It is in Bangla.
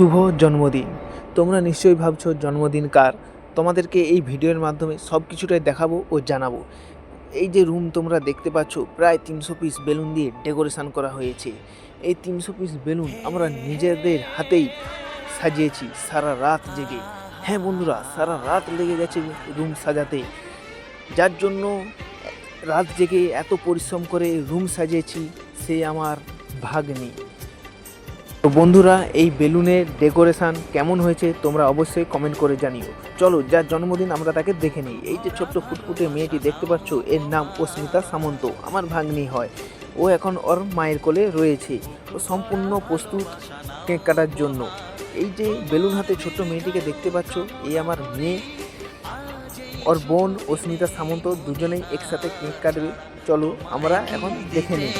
শুভ জন্মদিন। তোমরা নিশ্চয়ই ভাবছো জন্মদিন কার। তোমাদেরকে এই ভিডিওর মাধ্যমে সব কিছুটাই দেখাবো ও জানাবো। এই যে রুম তোমরা দেখতে পাচ্ছ, প্রায় 300 পিস বেলুন দিয়ে ডেকোরেশন করা হয়েছে। এই 300 পিস বেলুন আমরা নিজেদের হাতেই সাজিয়েছি সারা রাত জেগে। হ্যাঁ বন্ধুরা, সারা রাত লেগে গেছে রুম সাজাতে, যার জন্য রাত জেগে এত পরিশ্রম করে রুম সাজিয়েছি সে আমার ভাগ্নি। তো বন্ধুরা, এই বেলুনের ডেকোরেশন কেমন হয়েছে তোমরা অবশ্যই কমেন্ট করে জানিও। চলো, যার জন্মদিন আমরা তাকে দেখে নিই। এই যে ছোট্ট ফুটফুটে মেয়েটি দেখতে পাচ্ছ, এর নাম অস্মিতা সামন্ত, আমার ভাগ্নি হয়। ও এখন ওর মায়ের কোলে রয়েছে। ও সম্পূর্ণ প্রস্তুত কেক কাটার জন্য। এই যে বেলুন হাতে ছোট্ট মেয়েটিকে দেখতে পাচ্ছ, এই আমার মেয়ে। ওর বোন অস্মিতা সামন্ত দুজনেই একসাথে কেক কাটবে। চলো আমরা এখন দেখে নিই।